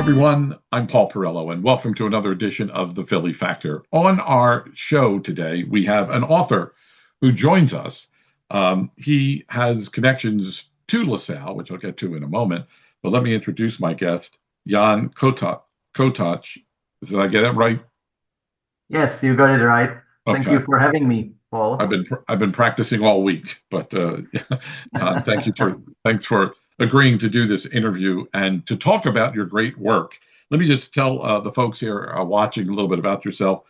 everyone. I'm Paul Perrello, and welcome to another edition of the Philly Factor. On our show today, we have an author who joins us. He has connections to LaSalle, which I'll get to in a moment. But let me introduce my guest, Jan Kotouc. Kotouc. Did I get it right? Yes, you got it right. Thank Okay. you for having me, I've Paul. been I've been practicing all week, but thanks for agreeing to do this interview and to talk about your great work. Let me just tell the folks here watching a little bit about yourself.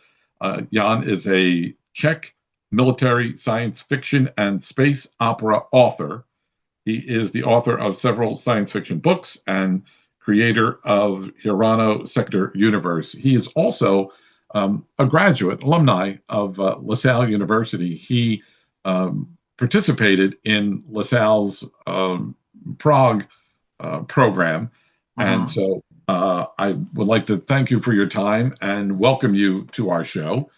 Jan is a Czech military science fiction and space opera author. He is the author of several science fiction books and creator of Hirano Sector Universe. He is also a graduate alumni of LaSalle University. He participated in LaSalle's Prague program. And Mhm. so I would like to thank you for your time and welcome you to our show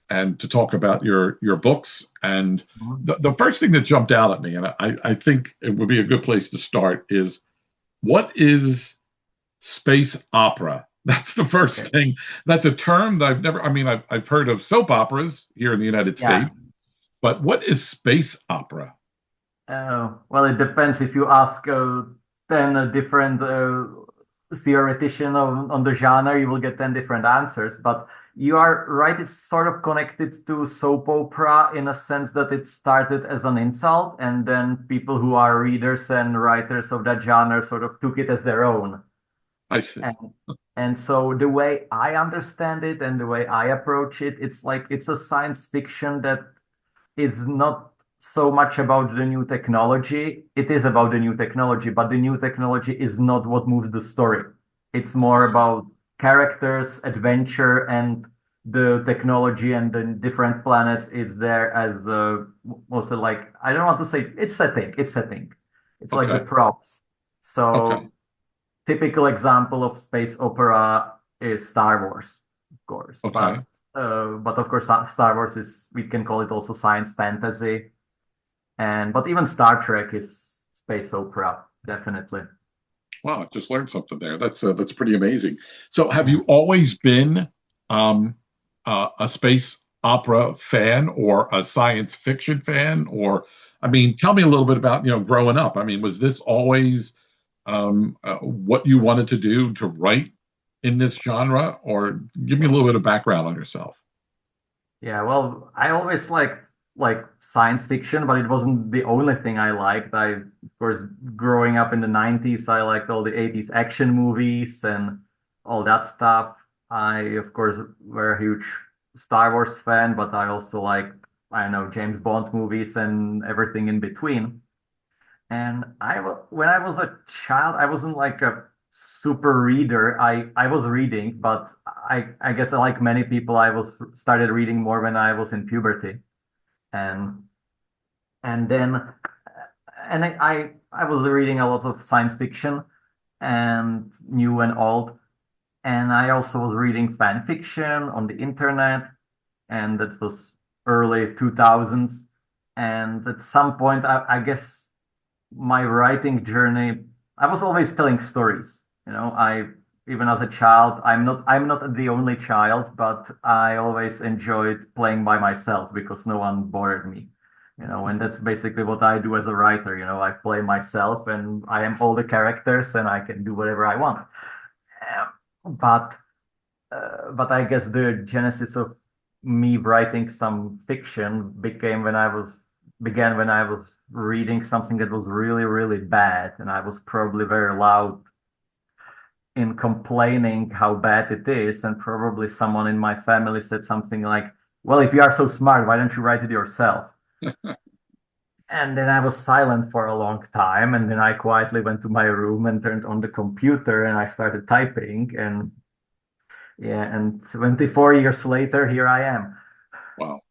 and to talk about your books. And Mhm. the first thing that jumped out at me, and I think it would be a good place to start, is what is space opera? That's the first Okay. thing. That's a term that I've never, I mean, I've heard of soap operas here in the United Yeah. States, but what is space opera? Well, it depends. If you ask 10 different theoreticians on the genre, you will get 10 different answers. But you are right, it's sort of connected to soap opera in a sense that it started as an insult, and then people who are readers and writers of that genre sort of took it as their own. I see. And and so the way I understand it and the way I approach it, it's like it's a science fiction that is not so much about the new technology. It is about the new technology, but the new technology is not what moves the story. It's I more see. about characters, adventure, and the technology and the different planets. It's there as mostly like I don't want to say it's setting. It's setting. It's like the Okay. props. Okay. So typical example of space opera is Star Wars, of course. Okay. But of course, Star Wars is we can call it also science fantasy, and but even Star Trek is space opera, definitely. Wow, I just learned something there. That's pretty amazing. So, have Yeah. you always been um, a space opera fan or a science fiction fan? Or, I mean, tell me a little bit about growing up. I mean, was this always what you wanted to do to write in this genre, or give me a little bit of background on yourself? Yeah, well, I always like science fiction, but it wasn't the only thing I liked. Of course, growing up in the 90s, I liked all the 80s action movies and all that stuff. I, of course, were a huge Star Wars fan, but I also like, I don't know, James Bond movies and everything in between. And when I was a child, I wasn't like a super reader. I was reading, but I guess like many people, I was started reading more when I was in puberty, and and then and I was reading a lot of science fiction and new and old, and I also was reading fan fiction on the internet, and that was early 2000s. And at some point, I guess my writing journey, I was always telling stories. I even as a child, I'm not the only child, but I always enjoyed playing by myself because no one bothered me. And that's basically what I do as a writer. I play myself and I am all the characters and I can do whatever I want. But but I guess the genesis of me writing some fiction began when I was reading something that was really, really bad, and I was probably very loud in complaining how bad it is, and probably someone in my family said something like, "Well, if you are so smart, why don't you write it yourself?" And then I was silent for a long time, and then I quietly went to my room and turned on the computer and I started typing, and yeah, and 24 years later, here I am. Wow.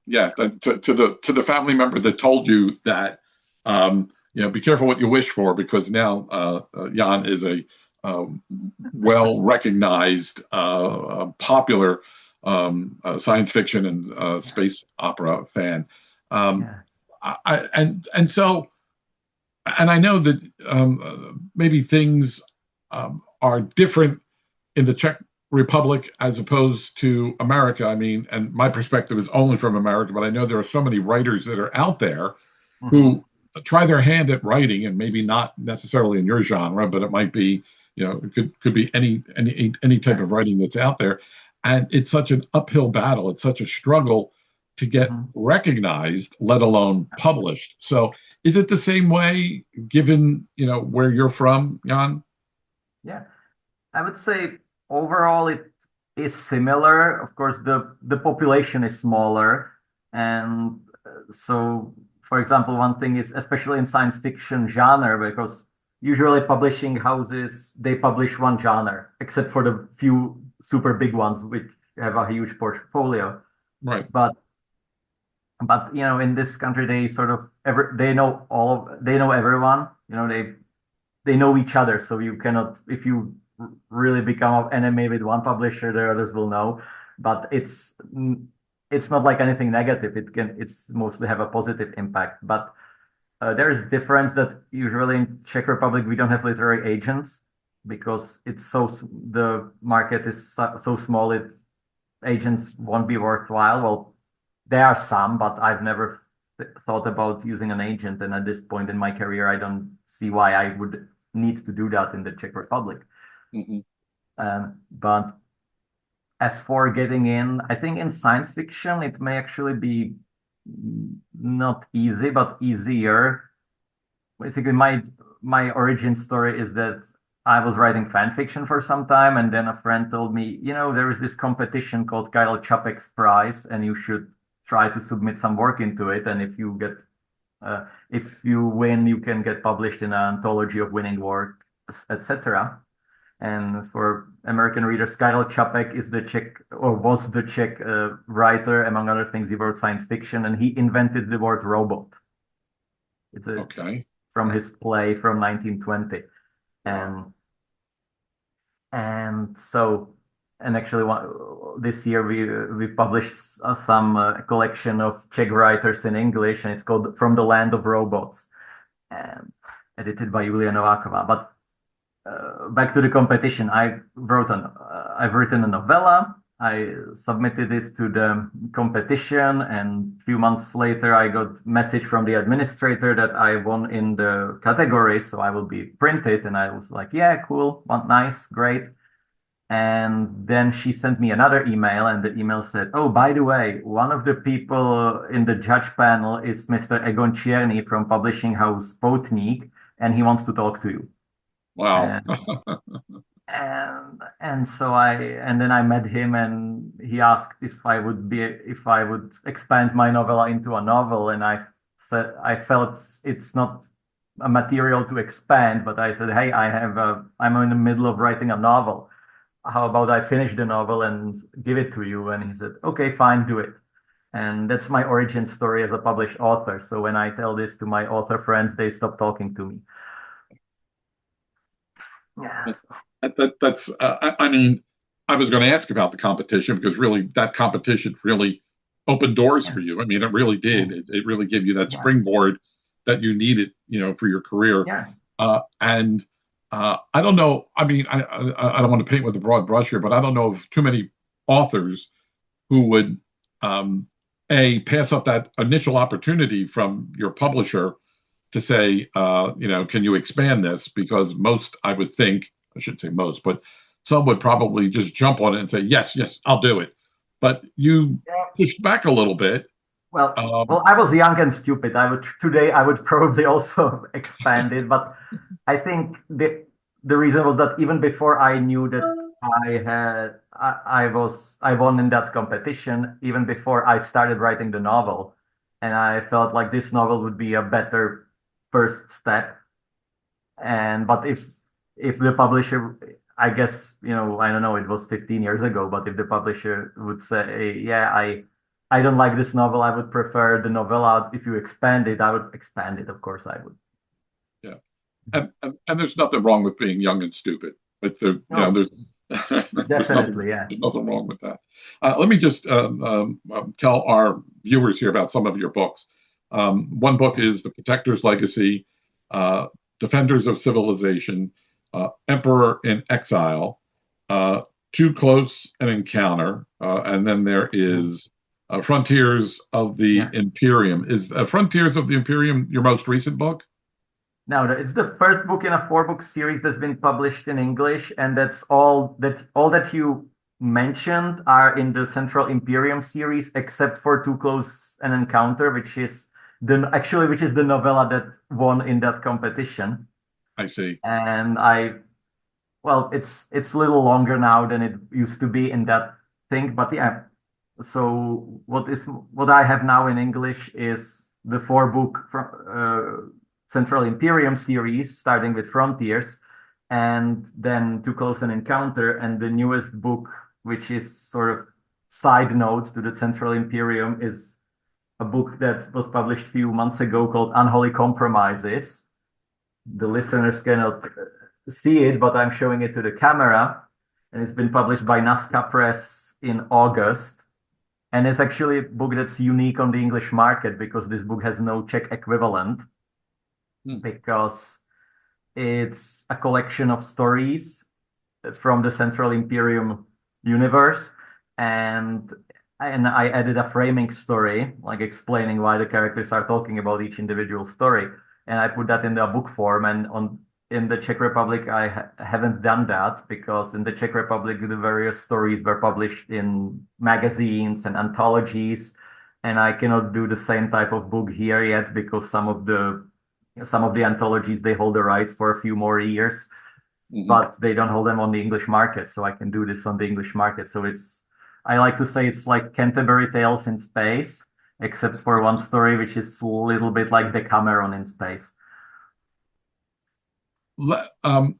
Yeah, to the family member that told you that, be careful what you wish for, because now Jan is a uh, well recognized, popular science fiction and Yeah, space opera fan. Um, yeah. and so, and I know that maybe things are different in the Czech Republic as opposed to America. I mean, and my perspective is only from America, but I know there are so many writers that are out there Hmm. who try their hand at writing, and maybe not necessarily in your genre, but it might be, it could be any type Yeah. of writing that's out there, and it's such an uphill battle. It's such a struggle to get Hmm. recognized, let alone published. So, is it the same way, given where you're from, Jan? Yeah. I would say overall it is similar. Of course, the population is smaller, and so, for example, one thing is especially in science fiction genre, because usually publishing houses they publish one genre, except for the few super big ones which have a huge portfolio. Right. But in this country they sort of they know everyone. They know each other, so you cannot, if you really become an enemy with one publisher, the others will know. But it's not like anything negative. It's mostly have a positive impact. But there is difference that usually in Czech Republic we don't have literary agents because the market is so small. Agents won't be worthwhile. Well, there are some, but I've never thought about using an agent. And at this point in my career, I don't see why I would need to do that in the Czech Republic. Hmm. But as for getting in, I think in science fiction, it may actually be not easy, but easier. Basically, my origin story is that I was writing fan fiction for some time, and then a friend told me, there is this competition called Kyle Čapek's Prize, and you should try to submit some work into it. And if you win, you can get published in an anthology of winning work, etc. And for American readers, Kyle Čapek is the Czech, or was the Czech writer. Among other things, he wrote science fiction, and he invented the word robot. It's Okay. from his play from 1920. Wow. And and so and actually this year we published some collection of Czech writers in English, and it's called From the Land of Robots, and edited by Julia Nováková. But back to the competition, I've written a novella. I submitted it to the competition, and a few months later, I got message from the administrator that I won in the category, so I will be printed. And I was like, "Yeah, cool, nice, great." And then she sent me another email, and the email said, "Oh, by the way, one of the people in the judge panel is Mr. Egon Čierny from publishing house Poutník, and he wants to talk to you." Wow. And and then I met him, and he asked if I would expand my novella into a novel, and I said I felt it's not a material to expand, but I said, "Hey, I'm in the middle of writing a novel. How about I finish the novel and give it to you?" And he said, "Okay, fine, do it." And that's my origin story as a published author. So when I tell this to my author friends, they stop talking to me. Yes. That's I mean, I was going to ask about the competition because really that competition really opened doors Yeah. for you. I mean, it really did. Yeah. It really gave you that Yeah. springboard that you needed, for your career. Yeah. And I don't know. I mean, I don't want to paint with a broad brush here, but I don't know of too many authors who would pass up that initial opportunity from your publisher to say, can you expand this? Because most, I would think, I should say most, but some would probably just jump on it and say, yes, yes, I'll do it. But you Yeah. pushed back a little bit. I was young and stupid. I would probably also expand it, but I think the reason was that even before I knew that I won in that competition, even before I started writing the novel, and I felt like this novel would be a better first step. But if the publisher, I guess, I don't know, it was 15 years ago, but if the publisher would say, "Yeah, I don't like this novel. I would prefer the novella. If you expand it, I would expand it. Of course, I would." Yeah. And there's nothing wrong with being young and stupid. But Oh, there's definitely, yeah. there's nothing wrong with that. Let me just tell our viewers here about some of your books. One book is The Protector's Legacy, Defenders of Civilization, Emperor in Exile, uh, Too Close an Encounter, and then there is Frontiers of the Yeah. Imperium. Is Frontiers of the Imperium your most recent book? Now, it's the first book in a four-book series that's been published in English, and all that you mentioned are in the Central Imperium series, except for Too Close an Encounter, which is the novella that won in that competition. I see. And well, it's a little longer now than it used to be in that thing, but yeah. So what I have now in English is the four-book Central Imperium series, starting with Frontiers, and then Too Close an Encounter, and the newest book, which is sort of side note to the Central Imperium, is a book that was published a few months ago called Unholy Compromises. The listeners cannot see it, but I'm showing it to the camera, and it's been published by Nazca Press in August. And it's actually a book that's unique on the English market because this book has no Czech equivalent, Hmm. because it's a collection of stories from the Central Imperium universe, and I added a framing story, like explaining why the characters are talking about each individual story, and I put that in the book form. And on in the Czech Republic, I haven't done that because in the Czech Republic, the various stories were published in magazines and anthologies, and I cannot do the same type of book here yet because some of the anthologies, they hold the rights for a few more years, Mhm. but they don't hold them on the English market. So I can do this on the English market. So I like to say it's like Canterbury Tales in space, except for one story, which is a little bit like Decameron in space. Le- Um,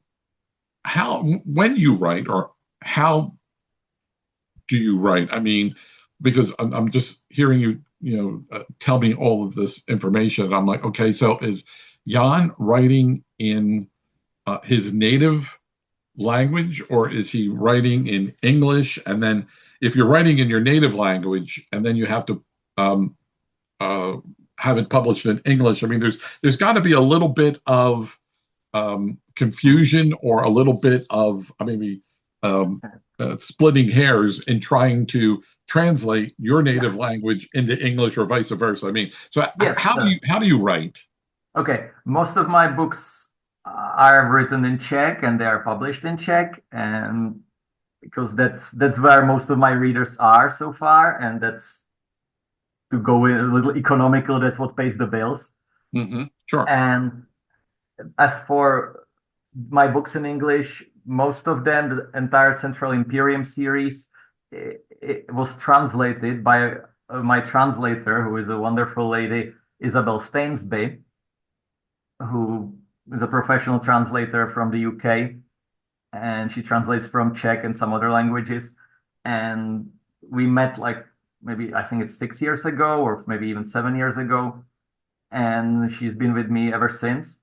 how when you write, or how do you write? I mean, because I'm just hearing you, tell me all of this information. And I'm like, okay, so is Jan writing in his native language, or is he writing in English? And then, if you're writing in your native language, and then you have to um, uh, have it published in English, I mean, there's got to be a little bit of confusion, or a little bit of maybe um, splitting hairs in trying to translate your native Yeah. language into English, or vice versa. I mean, so Yes. how do you write? Okay. Most of my books are written in Czech and they are published in Czech, and because that's where most of my readers are so far, and that's to go in a little economical. That's what pays the bills. Sure. And as for my books in English, most of them, the entire Central Imperium series, it was translated by my translator, who is a wonderful lady, Isabel Stainsby, who is a professional translator from the UK, and she translates from Czech and some other languages. And we met like maybe I think it's 6 years ago, or maybe even 7 years ago, and she's been with me ever since.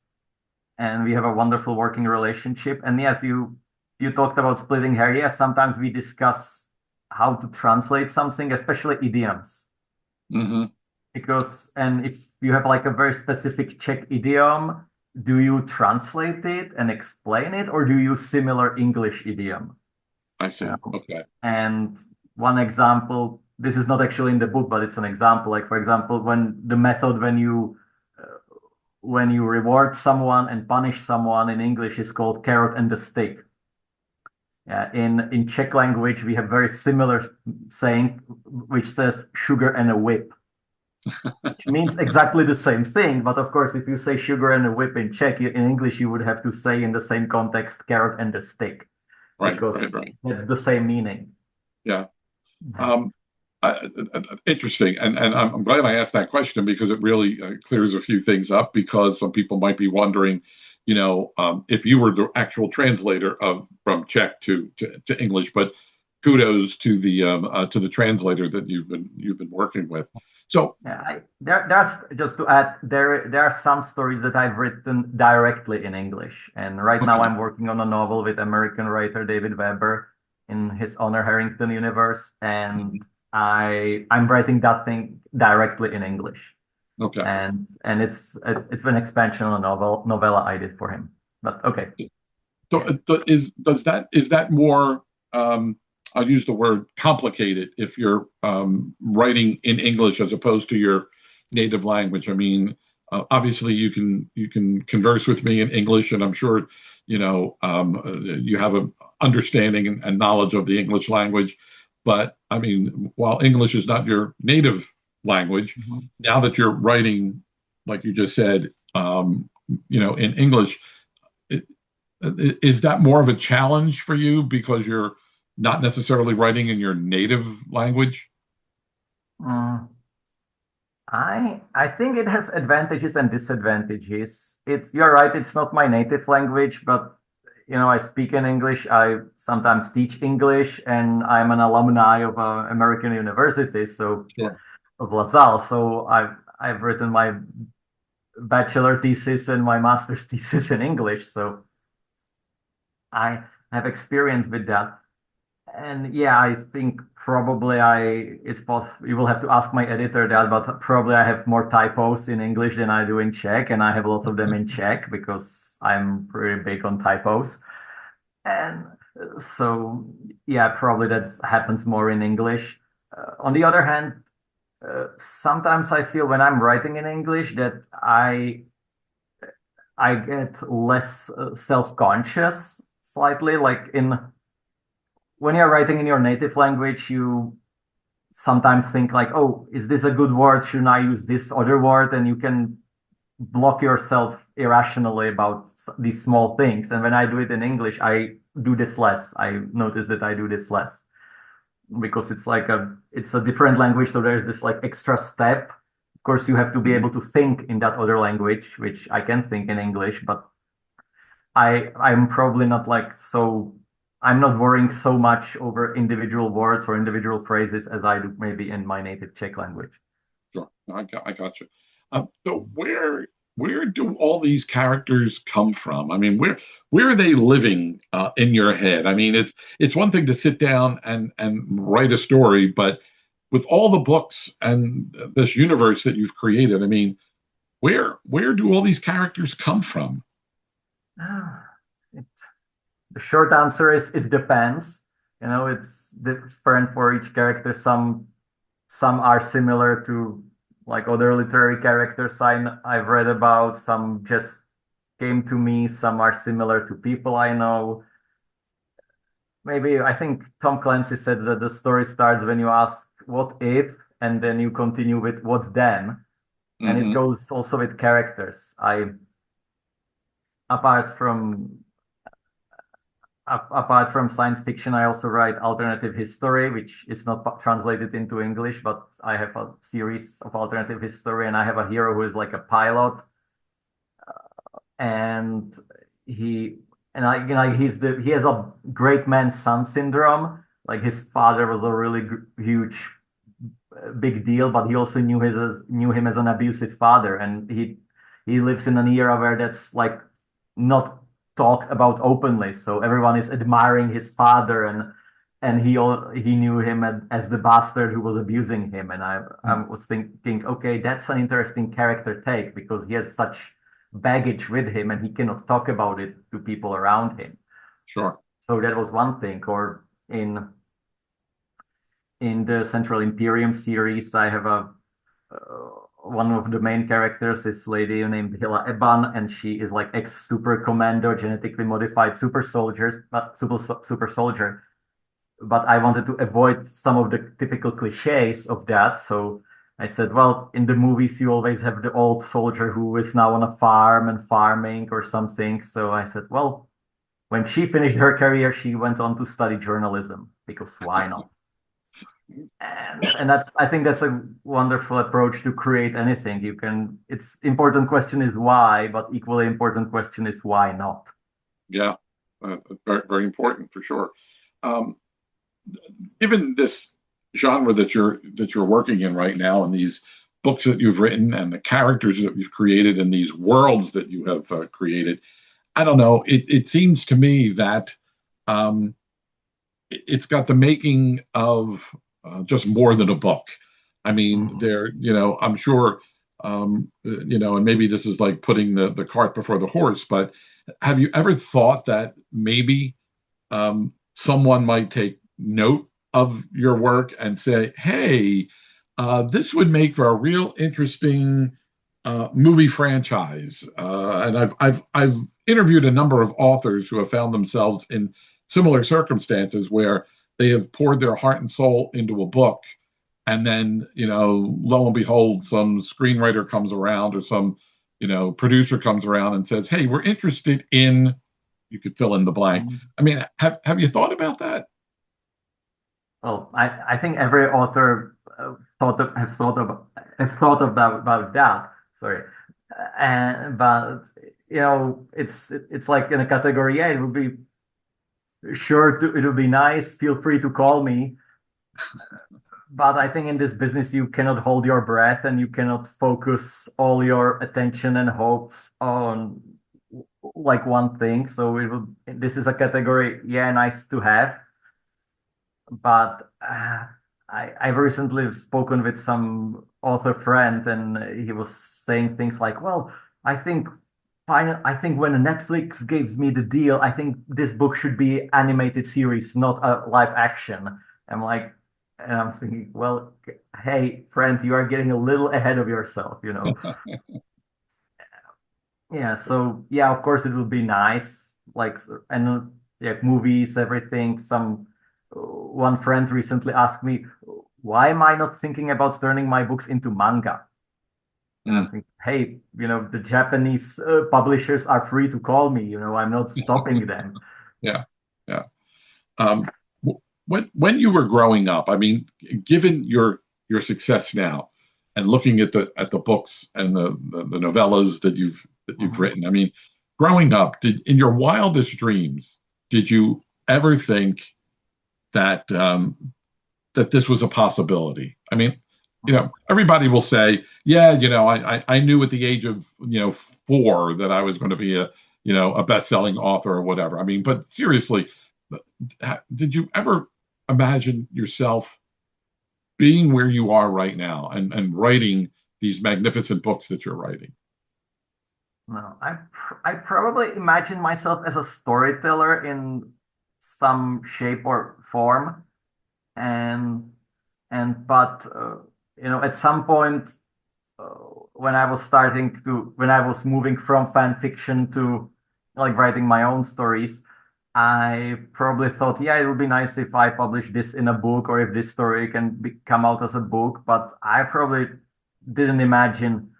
And we have a wonderful working relationship. And yes, you talked about splitting hair. Yes, sometimes we discuss how to translate something, especially idioms. hmm And if you have like a very specific Czech idiom, do you translate it and explain it, or do you use similar English idiom? I Uh, see. Okay. and one example, this is not actually in the book, but it's an example. Like for example, when you reward someone and punish someone in English is called carrot and the stick. In Czech language, we have very similar saying, which says sugar and a whip, which means exactly the same thing. But of course, if you say sugar and a whip in Czech, in English, you would have to say in the same context carrot and the stick, Right. because Right. Right. that's the same meaning. Yeah. Um, Interesting, and I'm glad I asked that question, because it really clears a few things up. Because some people might be wondering, if you were the actual translator of from Czech to English. But kudos to the translator that you've been working with. So, Yeah, that's just to add, there are some stories that I've written directly in English, and right now okay. I'm working on a novel with American writer David Weber in his Honor Harrington universe, and Mhm. I'm writing that thing directly in English, Okay. and it's an expansion on a novella I did for him. But okay, So is that more? I'll use the word complicated if you're writing in English as opposed to your native language. I mean, obviously you can converse with me in English, and I'm sure you have an understanding and knowledge of the English language. But I mean, while English is not your native language, Mhm. now that you're writing, like you just said, in English, i- is that more of a challenge for you because you're not necessarily writing in your native language? Mm, I think it has advantages and disadvantages. You're right, it's not my native language, but I speak in English. I sometimes teach English, and I'm an alumni of American University, so Sure. of LaSalle. So I've written my bachelor thesis and my master's thesis in English. So I have experience with that. And yeah, I think probably it's possible. You will have to ask my editor that, but probably I have more typos in English than I do in Czech, and I have lots of them in Czech because I'm pretty big on typos. And so, yeah, probably that happens more in English. On the other hand, sometimes I feel when I'm writing in English that I get less self-conscious slightly. Like in when you're writing in your native language, you sometimes think like, oh, is this a good word? Shouldn't I use this other word? And you can block yourself irrationally about these small things. And when I do it in English, I do this less. I notice that I do this less because it's a different language, so there's this like extra step. Of course, you have to be able to think in that other language, which I can think in English, but I'm probably not like so I'm not worrying so much over individual words or individual phrases as I do maybe in my native Czech language. Sure. No, I got you. So where do all these characters come from? I mean, where are they living in your head? I mean, it's one thing to sit down and write a story, but with all the books and this universe that you've created, I mean, where do all these characters come from? It, the short answer is it depends. It's different for each character. Some are similar to like other literary characters I've read about. Some just came to me. Some are similar to people I know. Maybe I think Tom Clancy said that the story starts when you ask what if, and then you continue with what then. And it Hmm. goes also with characters. Apart from apart from science fiction, I also write alternative history, which is not translated into English, but I have a series of alternative history, and I have a hero who is like a pilot, and he and I, he has a great man son syndrome. Like his father was a really huge, big deal, but he also knew him as an abusive father, and he lives in an era where that's like not talked about openly. So everyone is admiring his father, and he knew him as the bastard who was abusing him. And I was thinking, okay, that's an interesting character take because he has such baggage with him, and he cannot talk about it to people around him. Sure. So that was one thing. Or in the Central Imperium series, I have a one of the main characters is lady named Hila Eban, and she is like ex-super commando, genetically modified super soldier. But I wanted to avoid some of the typical cliches of that, so I said, well, in the movies you always have the old soldier who is now on a farm and farming or something. So I said, well, when she finished her career, she went on to study journalism because why not? And that's I think that's a wonderful approach to create anything. It's important question is why, but equally important question is why not? Yeah. Very, very important for sure. Um, Given this genre that you're working in right now, and these books that you've written, and the characters that you've created, and these worlds that you have created, I don't know. It seems to me that um, it's got the making of just more than a book. I mean, Mhm. I'm sure. And maybe this is like putting the cart before the horse, but have you ever thought that maybe someone might take note of your work and say, hey, this would make for a real interesting movie franchise? And I've interviewed a number of authors who have found themselves in similar circumstances where they have poured their heart and soul into a book, and then lo and behold, some screenwriter comes around or some producer comes around and says, hey, we're interested in, you could fill in the blank. I mean, have you thought about that? Well, I think every author have thought about that. Sorry, and but it's like in a category. Yeah, it would be it would be nice. Feel free to call me. But I think in this business you cannot hold your breath and you cannot focus all your attention and hopes on like one thing. So this is a category. Yeah, nice to have, but I've recently spoken with some author friend, and he was saying things like, "Well, I think I think when Netflix gives me the deal, I think this book should be animated series, not a live action." I'm like, and I'm thinking, well, hey, friend, you are getting a little ahead of yourself, you know? Yeah. So yeah, of course it would be nice, like, and yeah, movies, everything. One friend recently asked me, why am I not thinking about turning my books into manga? And I Mm. think, hey, the Japanese publishers are free to call me. I'm not stopping them. Yeah, yeah. Um, when you were growing up, I mean, given your success now, and looking at the books and the novellas that you've Mhm. written, I mean, growing up, did in your wildest dreams, did you ever think that that this was a possibility? I mean, everybody will say, yeah, I knew at the age of 4 that I was going to be a best-selling author or whatever. I mean, but seriously, did you ever imagine yourself being where you are right now and writing these magnificent books that you're writing? No, I probably imagine myself as a storyteller in some shape or form, and but at some point uh, when I was moving from fan fiction to like writing my own stories, I probably thought, yeah, it would be nice if I publish this in a book or if this story come out as a book, but I probably didn't imagine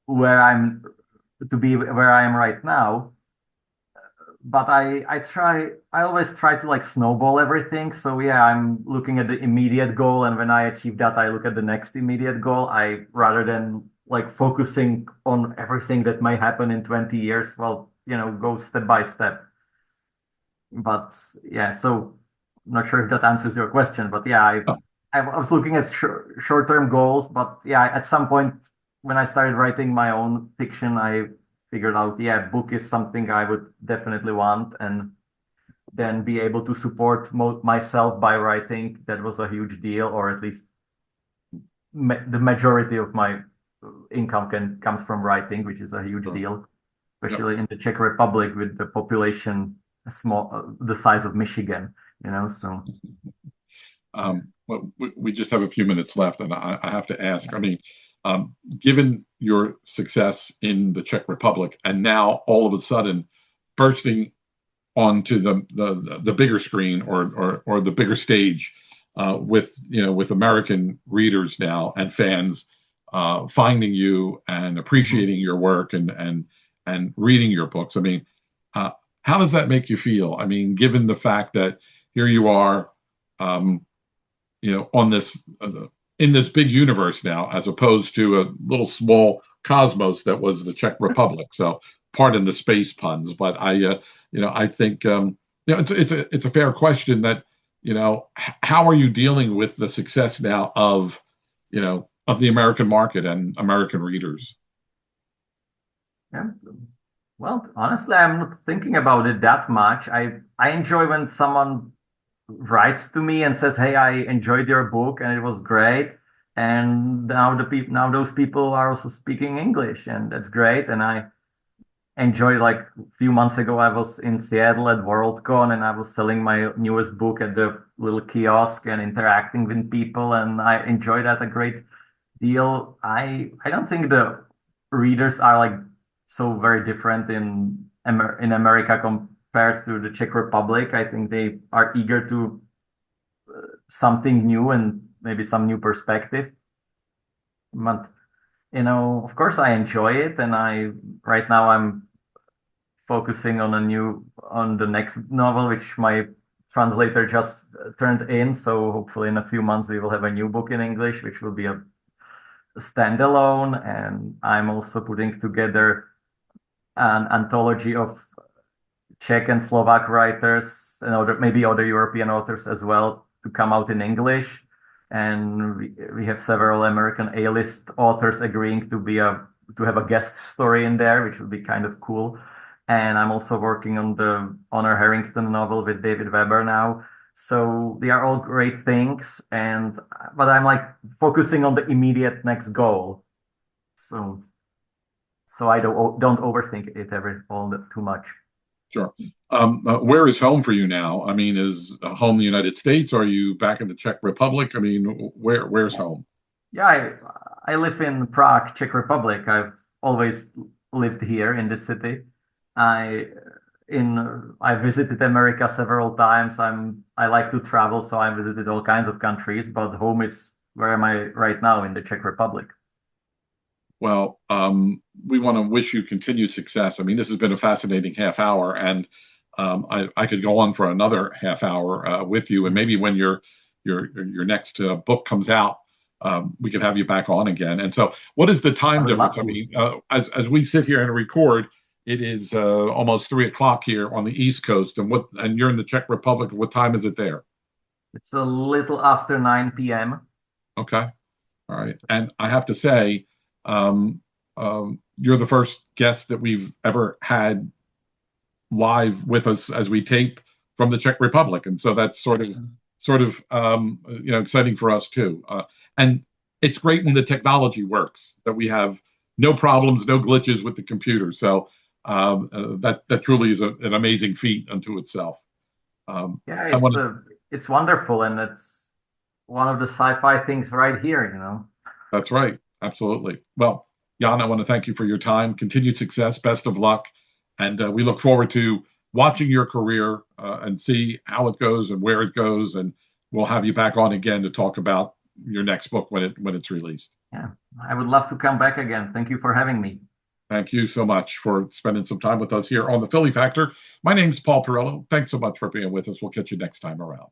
where I'm to be where I am right now. But I always try to like snowball everything. So yeah, I'm looking at the immediate goal, and when I achieve that, I look at the next immediate goal. I rather than like focusing on everything that may happen in 20 years, well, go step by step. But yeah, so not sure if that answers your question, but yeah, Oh, I was looking at short-term goals, but yeah, at some point when I started writing my own fiction, I figured out, yeah, book is something I would definitely want, and then be able to support myself by writing. That was a huge deal, or at least the majority of my income comes from writing, which is a huge sure. deal, Yep. especially in the Czech Republic with the population small, the size of Michigan, so. Well, we just have a few minutes left, and I have to ask. I mean, given your success in the Czech Republic, and now all of a sudden bursting onto the bigger screen or the bigger stage with American readers now and fans finding you and Mhm. appreciating your work and reading your books. I mean, uh, how does that make you feel? I mean, given the fact that here you are, um, on this in this big universe now, as opposed to a little small cosmos that was the Czech Republic. So, pardon the space puns, but I think it's a fair question that how are you dealing with the success now of the American market and American readers? Yeah. Well, honestly, I'm not thinking about it that much. I enjoy when someone writes to me and says, "Hey, I enjoyed your book and it was great." And now those people are also speaking English, and that's great. And I enjoy, like, a few months ago, I was in Seattle at Worldcon, and I was selling my newest book at the little kiosk and interacting with people, and I enjoy that a great deal. I don't think the readers are like so very different in America compared to the Czech Republic. I think they are eager to something new and maybe some new perspective. But of course, I enjoy it, and I right now I'm focusing on the next novel, which my translator just turned in. So hopefully, in a few months, we will have a new book in English, which will be a standalone. And I'm also putting together an anthology of Czech and Slovak writers and maybe other European authors as well to come out in English. And we have several American A-list authors agreeing to have a guest story in there, which would be kind of cool. And I'm also working on the Honor Harrington novel with David Weber now. So they are all great things, but I'm like focusing on the immediate next goal. So I don't overthink it too much. Sure. Where is home for you now? I mean, is home the United States? Are you back in the Czech Republic? I mean, where's home? Yeah, I live in Prague, Czech Republic. I've always lived here in this city. I I visited America several times. I like to travel, so I visited all kinds of countries, but home is where am I right now in the Czech Republic. Well, we want to wish you continued success. I mean, this has been a fascinating half hour, and I could go on for another half hour with you. And maybe when your next book comes out, we could have you back on again. And so, what is the I time would difference? love I to. mean, as we sit here and record, it is almost 3 o'clock here on the East Coast, and you're in the Czech Republic. What time is it there? It's a little after 9 p.m. Okay, all right. And I have to say, you're the first guest that we've ever had live with us as we tape from the Czech Republic, and so that's sort of exciting for us too. And it's great when the technology works that we have no problems, no glitches with the computer. So that truly is an amazing feat unto itself. Yeah, I want to it's wonderful, and it's one of the sci-fi things right here. That's right, absolutely. Well, Jan, I want to thank you for your time, continued success, best of luck, and we look forward to watching your career and see how it goes and where it goes, and we'll have you back on again to talk about your next book when it's released. Yeah, I would love to come back again. Thank you for having me. Thank you so much for spending some time with us here on the Philly Factor. My name's Paul Perrello. Thanks so much for being with us. We'll catch you next time around.